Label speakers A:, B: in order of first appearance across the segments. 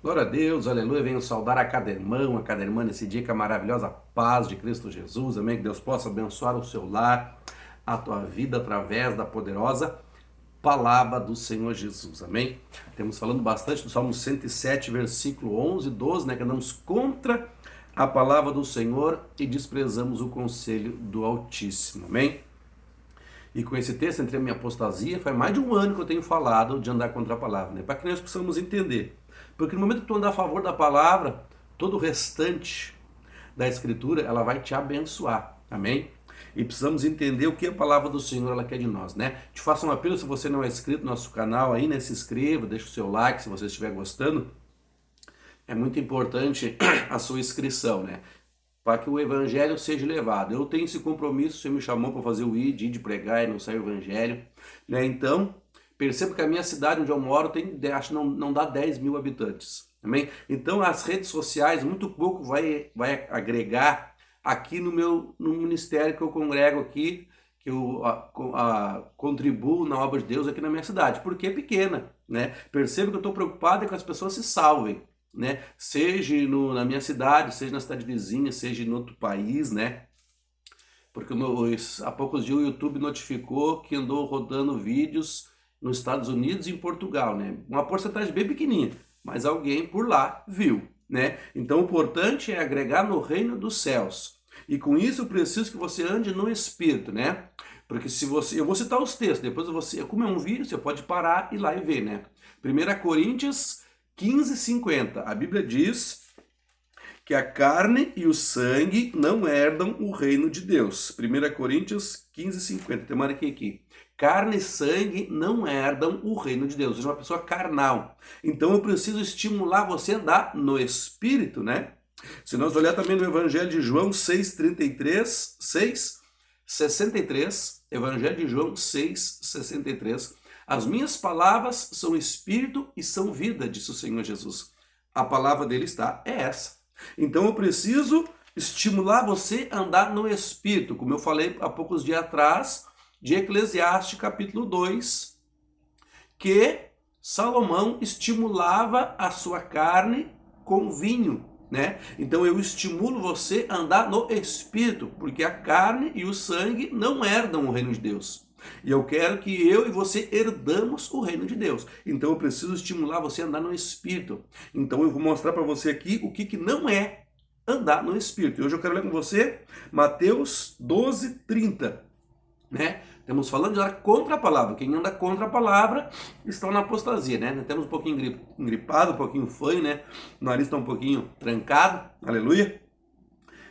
A: Glória a Deus, aleluia. Venho saudar a cada irmão, a cada irmã nesse dia com a maravilhosa paz de Cristo Jesus. Amém. Que Deus possa abençoar o seu lar, a tua vida através da poderosa palavra do Senhor Jesus. Amém. Temos falando bastante do Salmo 107, versículo 11 e 12, né? Que andamos contra a palavra do Senhor e desprezamos o conselho do Altíssimo. Amém. E com esse texto, entre a minha apostasia, faz mais de um ano que eu tenho falado de andar contra a palavra, né? Para que nós possamos entender. Porque no momento que tu andar a favor da palavra, todo o restante da Escritura, ela vai te abençoar. Amém? E precisamos entender o que a palavra do Senhor ela quer de nós, né? Te faço um apelo, se você não é inscrito no nosso canal aí, né? Se inscreva, deixa o seu like se você estiver gostando. É muito importante a sua inscrição, né? Para que o evangelho seja levado. Eu tenho esse compromisso, você me chamou para fazer o ID, de pregar e anunciar o evangelho, né? Então, percebo que a minha cidade onde eu moro tem, acho que não dá 10 mil habitantes, amém? Então, as redes sociais, muito pouco vai agregar aqui no ministério que eu congrego aqui, que eu contribuo na obra de Deus aqui na minha cidade, porque é pequena, né? Percebo que eu estou preocupado é que as pessoas se salvem, né? Seja na minha cidade, seja na cidade vizinha, seja em outro país, né? Porque há poucos dias o YouTube notificou que andou rodando vídeos nos Estados Unidos e em Portugal, né? Uma porcentagem bem pequenininha, mas alguém por lá viu, né? Então o importante é agregar no reino dos céus. E com isso eu preciso que você ande no Espírito, né? Porque se você, eu vou citar os textos, depois você, como é um vídeo, você pode parar e ir lá e ver, né? 1 Coríntios 15:50, a Bíblia diz que a carne e o sangue não herdam o reino de Deus. 1 Coríntios 15:50, tem uma aqui. Carne e sangue não herdam o reino de Deus. Ou seja, uma pessoa carnal. Então eu preciso estimular você a andar no Espírito, né? Se nós olhar também no Evangelho de João 6:33, 6:63, Evangelho de João 6:63, as minhas palavras são espírito e são vida, disse o Senhor Jesus. A palavra dele é essa. Então eu preciso estimular você a andar no Espírito, como eu falei há poucos dias atrás, de Eclesiastes capítulo 2, que Salomão estimulava a sua carne com vinho, né? Então eu estimulo você a andar no Espírito, porque a carne e o sangue não herdam o reino de Deus. E eu quero que eu e você herdamos o reino de Deus. Então eu preciso estimular você a andar no Espírito. Então eu vou mostrar para você aqui o que não é andar no Espírito. E hoje eu quero ler com você Mateus 12:30, né? Estamos falando de andar contra a palavra. Quem anda contra a palavra está na apostasia, né? Temos um pouquinho engripado, um pouquinho fanho, né? O nariz está um pouquinho trancado. Aleluia.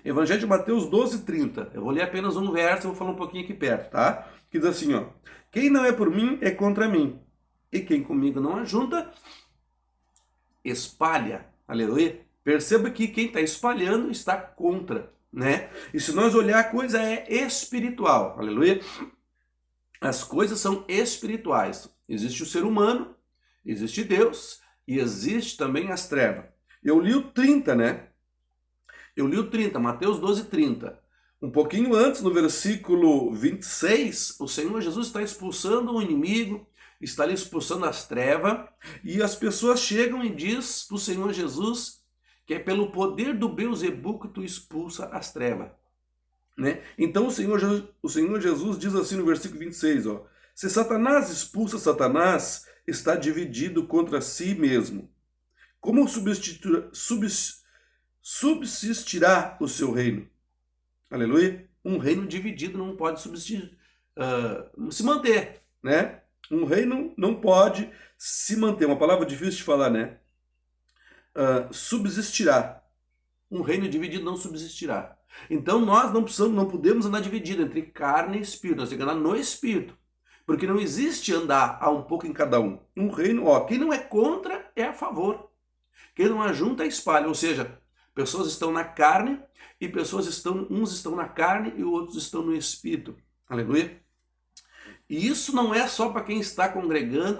A: Evangelho de Mateus 12:30. Eu vou ler apenas um verso e vou falar um pouquinho aqui perto, tá? Que diz assim, ó. Quem não é por mim é contra mim. E quem comigo não ajunta, espalha. Aleluia. Perceba que quem está espalhando está contra, né? E se nós olhar, a coisa é espiritual. Aleluia. As coisas são espirituais. Existe o ser humano, existe Deus e existe também as trevas. Eu li o 30, né? Eu li o 30, Mateus 12:30. Um pouquinho antes, no versículo 26, o Senhor Jesus está expulsando o inimigo, está ali expulsando as trevas, e as pessoas chegam e diz para o Senhor Jesus que é pelo poder do Beelzebul que tu expulsa as trevas, né? Então o Senhor Jesus diz assim no versículo 26, ó, se Satanás expulsa Satanás, está dividido contra si mesmo. Como subsistirá o seu reino? Aleluia. Um reino dividido não pode se manter, né? Um reino não pode se manter. Uma palavra difícil de falar, né? Subsistirá. Um reino dividido não subsistirá. Então nós não podemos andar dividido entre carne e espírito. Nós temos que andar no espírito. Porque não existe andar a um pouco em cada um. Um reino, ó, quem não é contra é a favor. Quem não ajunta é espalha. Ou seja, pessoas estão na carne e uns estão na carne e outros estão no Espírito. Aleluia. E isso não é só para quem está congregando.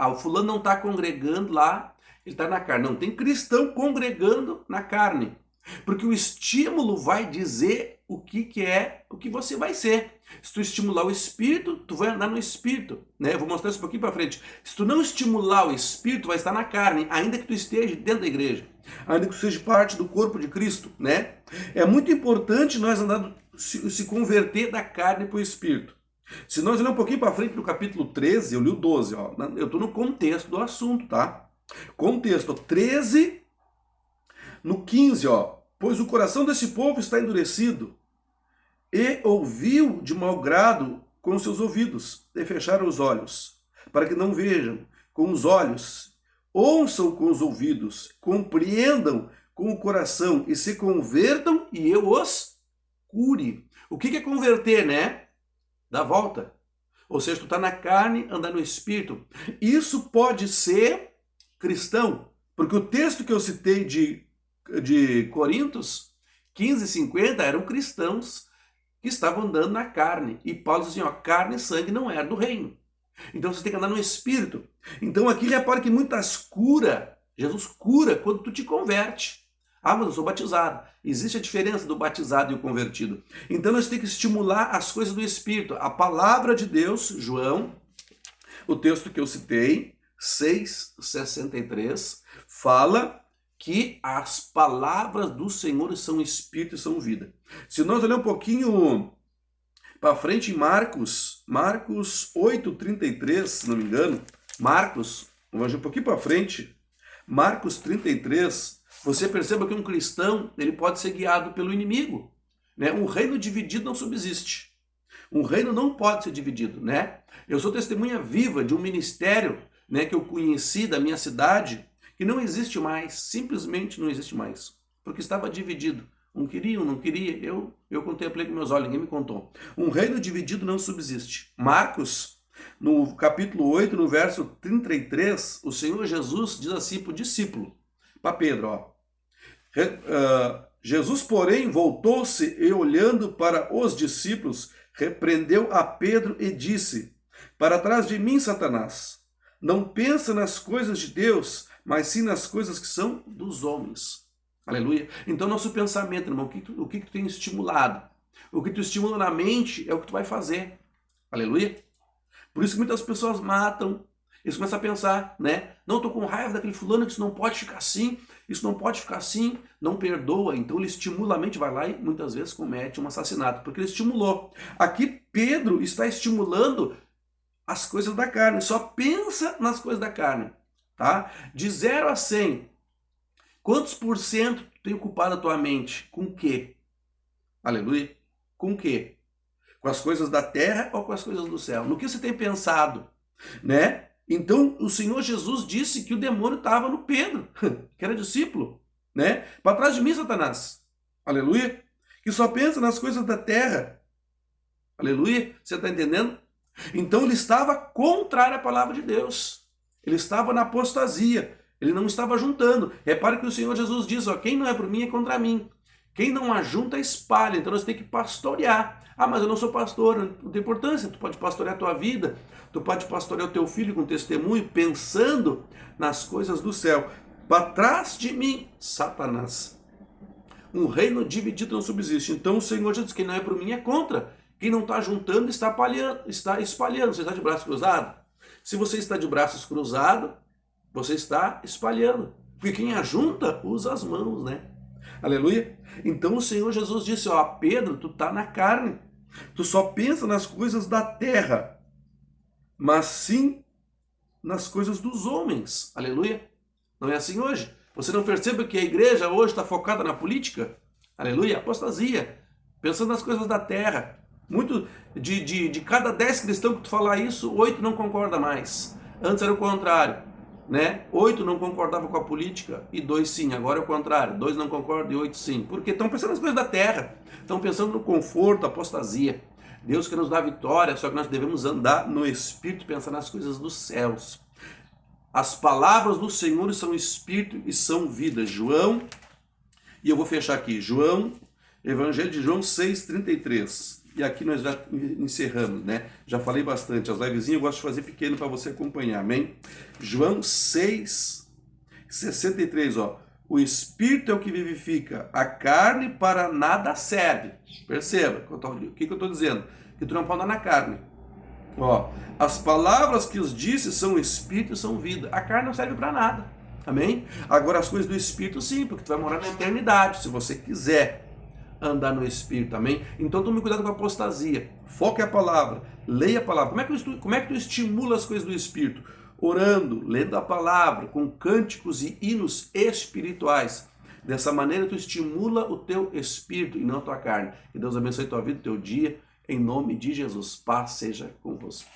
A: O fulano não está congregando lá, ele está na carne. Não, tem cristão congregando na carne. Porque o estímulo vai dizer o que é, o que você vai ser. Se tu estimular o espírito, tu vai andar no espírito, né? Eu vou mostrar isso um pouquinho para frente. Se tu não estimular o espírito, vai estar na carne, ainda que tu esteja dentro da igreja, ainda que tu seja parte do corpo de Cristo, né? É muito importante nós andarmos, se converter da carne para o espírito. Se nós olharmos um pouquinho para frente no capítulo 13, eu li o 12, ó, eu estou no contexto do assunto, tá? Contexto 13, no 15, ó. Pois o coração desse povo está endurecido, e ouviu de mau grado com seus ouvidos, e fecharam os olhos, para que não vejam com os olhos, ouçam com os ouvidos, compreendam com o coração, e se convertam, e eu os cure. O que é converter, né? Dar volta. Ou seja, tu está na carne, andar no espírito. Isso pode ser cristão, porque o texto que eu citei de Coríntios 15:50 eram cristãos que estavam andando na carne. E Paulo diz assim, ó, carne e sangue não é do reino. Então você tem que andar no espírito. Então aqui repara que muitas cura, Jesus cura quando tu te converte. Ah, mas eu sou batizado. Existe a diferença do batizado e o convertido. Então nós temos que estimular as coisas do espírito. A palavra de Deus, João, o texto que eu citei, 6:63, fala que as palavras do Senhor são espírito e são vida. Se nós olharmos um pouquinho para frente em Marcos 8:33, se não me engano, vamos um pouquinho para frente, Marcos 33, você perceba que um cristão ele pode ser guiado pelo inimigo, né? Um reino dividido não subsiste. Um reino não pode ser dividido, né? Eu sou testemunha viva de um ministério, né, que eu conheci da minha cidade, que não existe mais, simplesmente não existe mais, porque estava dividido. Um queria, um não queria, eu contemplei com meus olhos, ninguém me contou. Um reino dividido não subsiste. Marcos, no capítulo 8, no verso 33, o Senhor Jesus diz assim para o discípulo, para Pedro, ó. Jesus, porém, voltou-se e, olhando para os discípulos, repreendeu a Pedro e disse, para trás de mim, Satanás, não pensa nas coisas de Deus, mas sim nas coisas que são dos homens. Aleluia. Então, nosso pensamento, irmão, o que tu tem estimulado? O que tu estimula na mente é o que tu vai fazer. Aleluia. Por isso que muitas pessoas matam. Eles começam a pensar, né? Não, estou com raiva daquele fulano, que isso não pode ficar assim, isso não pode ficar assim, não perdoa. Então ele estimula a mente, vai lá e muitas vezes comete um assassinato, porque ele estimulou. Aqui Pedro está estimulando as coisas da carne, só pensa nas coisas da carne, tá? De 0 a 100, quantos por cento tu tem ocupado a tua mente? Com o quê? Aleluia. Com o quê? Com as coisas da terra ou com as coisas do céu? No que você tem pensado, né? Então, o Senhor Jesus disse que o demônio estava no Pedro, que era discípulo, né? Para trás de mim, Satanás. Aleluia. Que só pensa nas coisas da terra. Aleluia. Você está entendendo? Então, ele estava contrário à palavra de Deus. Ele estava na apostasia. Ele não estava juntando. Repare que o Senhor Jesus diz, ó, quem não é por mim é contra mim. Quem não ajunta, espalha. Então, nós temos que pastorear. Ah, mas eu não sou pastor. Não tem importância. Tu pode pastorear a tua vida. Tu pode pastorear o teu filho com testemunho, pensando nas coisas do céu. Para trás de mim, Satanás. Um reino dividido não subsiste. Então, o Senhor diz, quem não é por mim é contra. Quem não está juntando, está espalhando. Você está de braço cruzado? Se você está de braços cruzados, você está espalhando. Porque quem ajunta, usa as mãos, né? Aleluia. Então o Senhor Jesus disse, ó, Pedro, tu tá na carne. Tu só pensa nas coisas da terra, mas sim nas coisas dos homens. Aleluia. Não é assim hoje? Você não percebe que a igreja hoje está focada na política? Aleluia. Apostasia. Pensando nas coisas da terra. Muito de cada 10 cristãos que tu falar isso, 8 não concorda mais. Antes era o contrário, né? 8 não concordavam com a política e 2 sim. Agora é o contrário. 2 não concordam e 8 sim. Porque estão pensando nas coisas da terra. Estão pensando no conforto, apostasia. Deus quer nos dar vitória, só que nós devemos andar no Espírito, pensar nas coisas dos céus. As palavras do Senhor são Espírito e são vida. João, e eu vou fechar aqui, João, Evangelho de João 6:33. E aqui nós já encerramos, né? Já falei bastante. As livezinhas eu gosto de fazer pequeno para você acompanhar, amém? João 6:63, ó. O Espírito é o que vivifica. A carne para nada serve. Perceba o que eu estou dizendo. Que tu não pode andar na carne. Ó, as palavras que os disse são Espírito e são vida. A carne não serve para nada. Amém? Agora as coisas do Espírito sim, porque tu vai morar na eternidade. Se você quiser andar no Espírito, amém? Então tome cuidado com a apostasia. Foque a palavra. Leia a palavra. Como é que tu estimula as coisas do Espírito? Orando, lendo a palavra, com cânticos e hinos espirituais. Dessa maneira tu estimula o teu espírito e não a tua carne. Que Deus abençoe tua vida, teu dia, em nome de Jesus. Paz seja convosco.